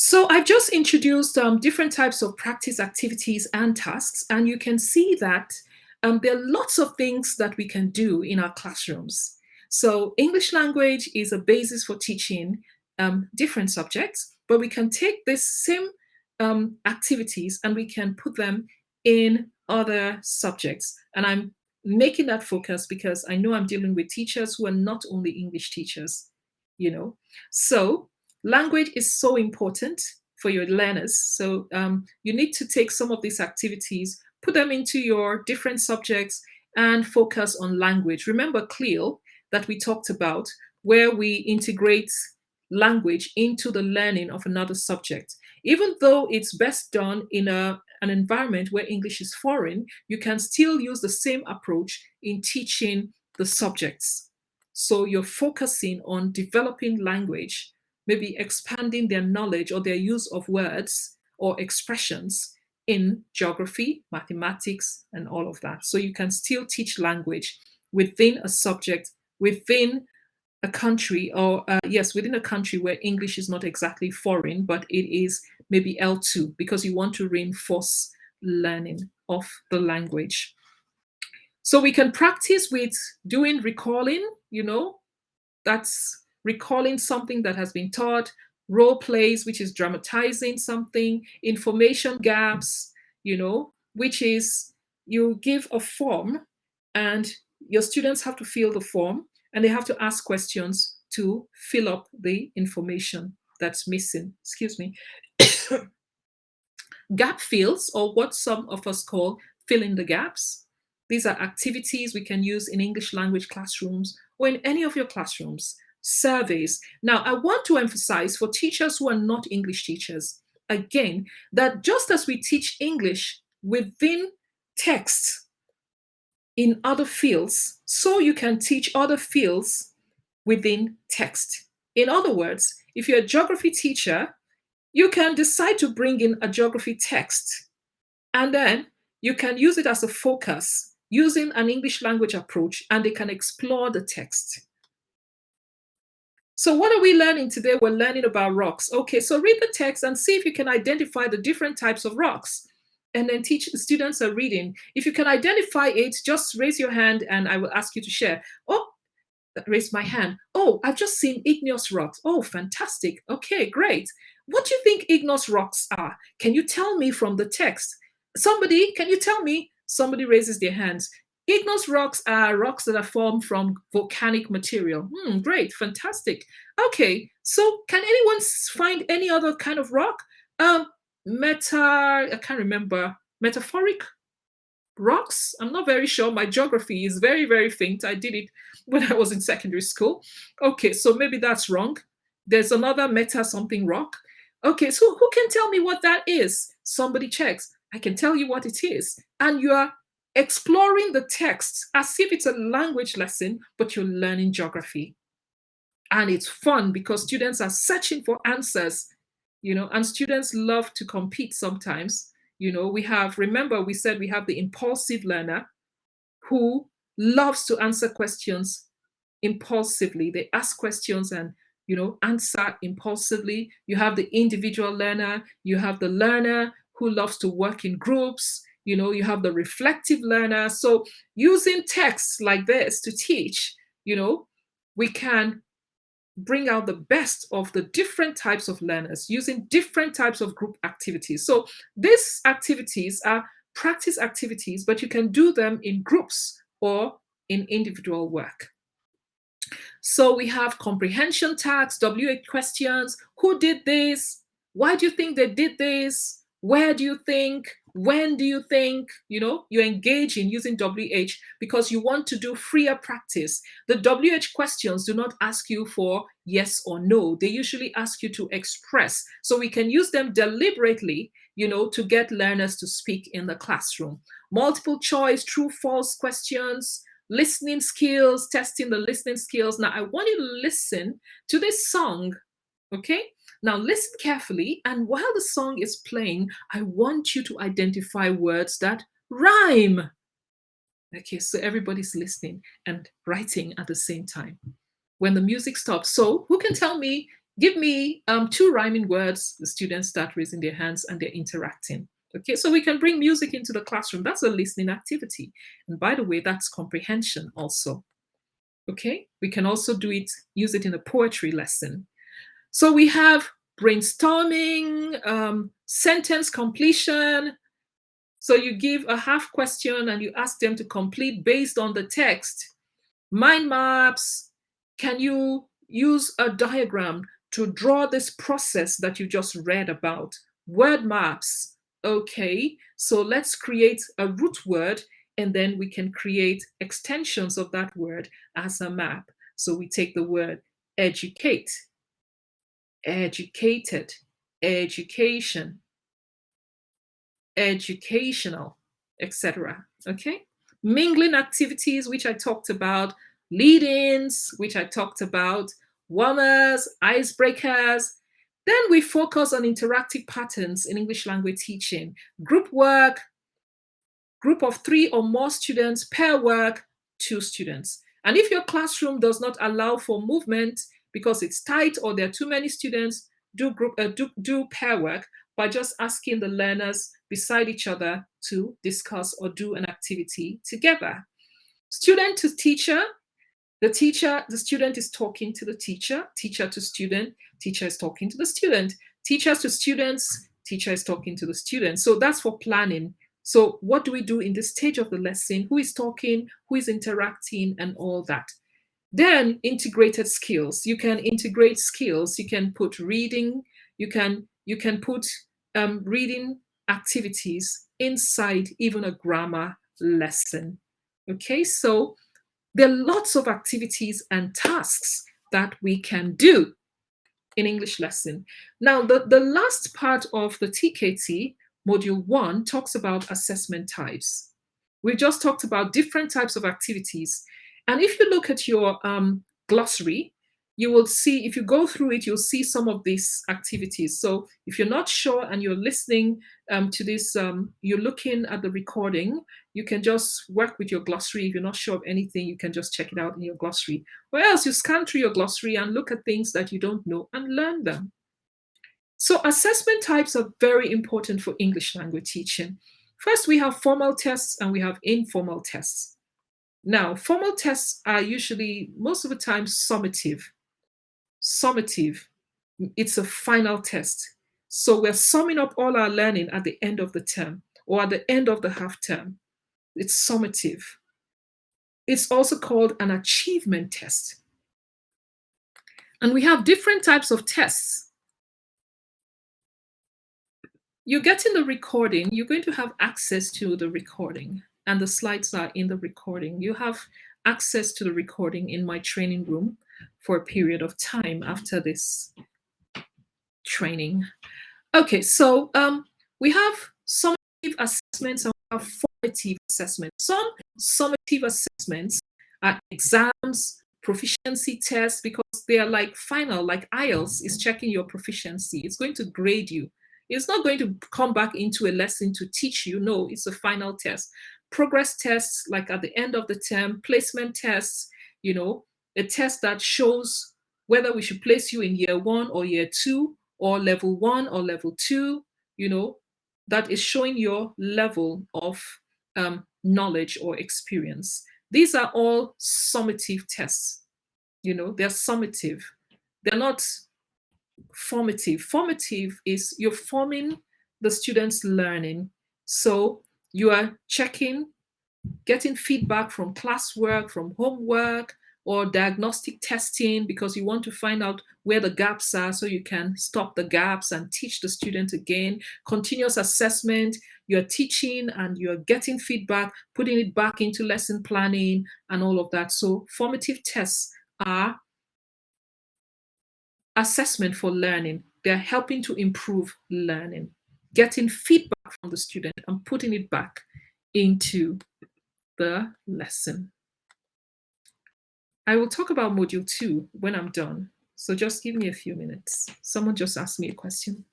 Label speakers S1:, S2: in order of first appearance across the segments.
S1: So I've just introduced different types of practice activities and tasks, and you can see that there are lots of things that we can do in our classrooms. So English language is a basis for teaching different subjects, but we can take this same activities and we can put them in other subjects. And I'm making that focus because I know I'm dealing with teachers who are not only English teachers, you know. So language is so important for your learners. So you need to take some of these activities, put them into your different subjects, and focus on language. Remember CLEO that we talked about, where we integrate language into the learning of another subject. Even though it's best done in an environment where English is foreign, you can still use the same approach in teaching the subjects. So you're focusing on developing language, maybe expanding their knowledge or their use of words or expressions in geography, mathematics, and all of that. So you can still teach language within a subject, within a country, or yes, within a country where English is not exactly foreign, but it is maybe L2 because you want to reinforce learning of the language. So we can practice with doing recalling, that's recalling something that has been taught, role plays, which is dramatizing something, information gaps, which is you give a form and your students have to fill the form and they have to ask questions to fill up the information that's missing. Excuse me. Gap fills, or what some of us call fill in the gaps. These are activities we can use in English language classrooms or in any of your classrooms. Surveys. Now, I want to emphasize for teachers who are not English teachers, again, that just as we teach English within text in other fields, so you can teach other fields within text. In other words, if you're a geography teacher, you can decide to bring in a geography text, and then you can use it as a focus using an English language approach, and they can explore the text. So what are we learning today? We're learning about rocks. Okay, so read the text and see if you can identify the different types of rocks. And then teach the students are reading. If you can identify it, just raise your hand and I will ask you to share. Oh, raise my hand. Oh, I've just seen igneous rocks. Oh, fantastic. Okay, great. What do you think igneous rocks are? Can you tell me from the text? Somebody, can you tell me? Somebody raises their hands. Igneous rocks are rocks that are formed from volcanic material. Great, fantastic. Okay, so can anyone find any other kind of rock? I can't remember. Metaphoric rocks? I'm not very sure. My geography is very, very faint. I did it when I was in secondary school. Okay, so maybe that's wrong. There's another meta something rock. Okay, so who can tell me what that is? Somebody checks. I can tell you what it is. And you are exploring the text as if it's a language lesson, but you're learning geography. And it's fun because students are searching for answers, and students love to compete sometimes. Remember, we said we have the impulsive learner who loves to answer questions impulsively. They ask questions and answer impulsively. You have the individual learner, you have the learner who loves to work in groups, you have the reflective learner. So using texts like this to teach, we can bring out the best of the different types of learners using different types of group activities. So these activities are practice activities, but you can do them in groups or in individual work. So we have comprehension tasks, WH questions. Who did this? Why do you think they did this? Where do you think? When do you think? You engage in using WH because you want to do freer practice. The WH questions do not ask you for yes or no. They usually ask you to express. So we can use them deliberately, to get learners to speak in the classroom. Multiple choice, true, false questions, listening skills, testing the listening skills. Now, I want you to listen to this song, okay? Now, listen carefully, and while the song is playing, I want you to identify words that rhyme. Okay, so everybody's listening and writing at the same time when the music stops. So, who can tell me Give me two rhyming words. The students start raising their hands and they're interacting. Okay, so we can bring music into the classroom. That's a listening activity. And by the way, that's comprehension also. Okay, we can also do it, use it in a poetry lesson. So we have brainstorming, sentence completion. So you give a half question and you ask them to complete based on the text. Mind maps. Can you use a diagram to draw this process that you just read about? Word maps. Okay, so let's create a root word and then we can create extensions of that word as a map. So we take the word educate, educated, education, educational, etc. Okay? Mingling activities, which I talked about, lead ins, which I talked about, warmers, icebreakers. Then we focus on interactive patterns in English language teaching, group work, group of 3 or more students, pair work, 2 students. And if your classroom does not allow for movement because it's tight or there are too many students, do pair work by just asking the learners beside each other to discuss or do an activity together. Student to teacher, the student is talking to the teacher to student, teacher is talking to the student, teachers to students, teacher is talking to the student. So that's for planning. So what do we do in this stage of the lesson? Who is talking, who is interacting, and all that. Then integrated skills. You can integrate skills. You can put reading. You can put reading activities inside even a grammar lesson. Okay, so there are lots of activities and tasks that we can do in English lesson. Now, the last part of the TKT, Module 1, talks about assessment types. We just talked about different types of activities. And if you look at your glossary, you will see, if you go through it, you'll see some of these activities. So if you're not sure and you're listening to this, you're looking at the recording, you can just work with your glossary. If you're not sure of anything, you can just check it out in your glossary. Or else you scan through your glossary and look at things that you don't know and learn them. So assessment types are very important for English language teaching. First, we have formal tests and we have informal tests. Now, formal tests are usually, most of the time, summative. Summative, it's a final test. So we're summing up all our learning at the end of the term or at the end of the half term. It's summative. It's also called an achievement test. And we have different types of tests. You're getting the recording, you're going to have access to the recording, and the slides are in the recording. You have access to the recording in my training room for a period of time after this training. Okay, so we have summative assessments and we have formative assessments. Some summative assessments are exams, proficiency tests, because they are like final, like IELTS is checking your proficiency. It's going to grade you. It's not going to come back into a lesson to teach you. No, it's a final test. Progress tests, like at the end of the term, placement tests, a test that shows whether we should place you in year 1 or year 2 or level 1 or level 2, that is showing your level of knowledge or experience. These are all summative tests. They're summative. They're not formative. Formative is you're forming the student's learning. So you are checking, getting feedback from classwork, from homework, or diagnostic testing because you want to find out where the gaps are so you can stop the gaps and teach the student again. Continuous assessment, you're teaching and you're getting feedback, putting it back into lesson planning and all of that. So formative tests are assessment for learning. They're helping to improve learning, getting feedback from the student and putting it back into the lesson. I will talk about Module 2 when I'm done. So just give me a few minutes. Someone just asked me a question.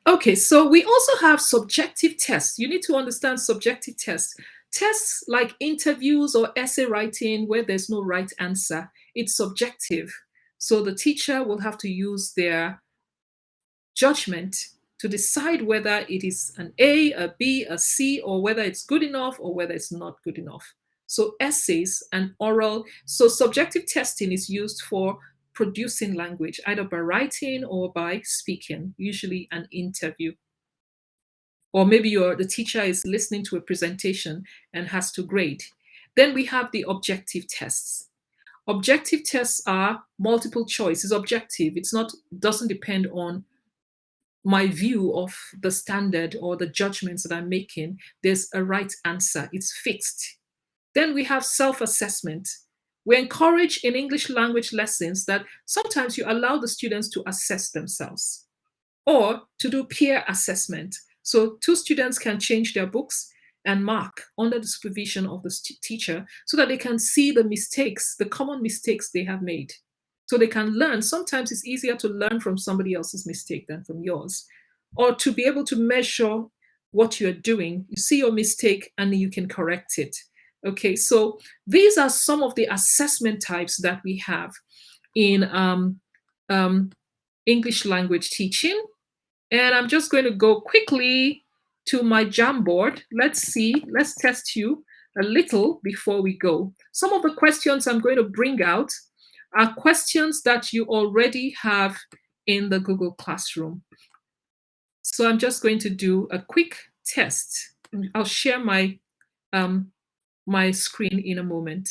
S1: Okay, so we also have subjective tests. You need to understand subjective tests. Tests like interviews or essay writing where there's no right answer. it's subjective. So the teacher will have to use their judgment to decide whether it is an A, a B, a C, or whether it's good enough or whether it's not good enough. So essays and oral, so subjective testing is used for producing language, either by writing or by speaking, usually an interview. Or maybe the teacher is listening to a presentation and has to grade. Then we have the objective tests. Objective tests are multiple choice. It's objective. It's not, doesn't depend on my view of the standard or the judgments that I'm making. There's a right answer. It's fixed. Then we have self-assessment. We encourage in English language lessons that sometimes you allow the students to assess themselves or to do peer assessment. So two students can change their books and mark under the supervision of the teacher so that they can see the mistakes, the common mistakes they have made. So they can learn. Sometimes it's easier to learn from somebody else's mistake than from yours. Or to be able to measure what you're doing. You see your mistake and you can correct it. Okay, so these are some of the assessment types that we have in English language teaching. And I'm just going to go quickly to my Jamboard. Let's see, let's test you a little before we go. Some of the questions I'm going to bring out are questions that you already have in the Google Classroom. So I'm just going to do a quick test. I'll share my, my screen in a moment.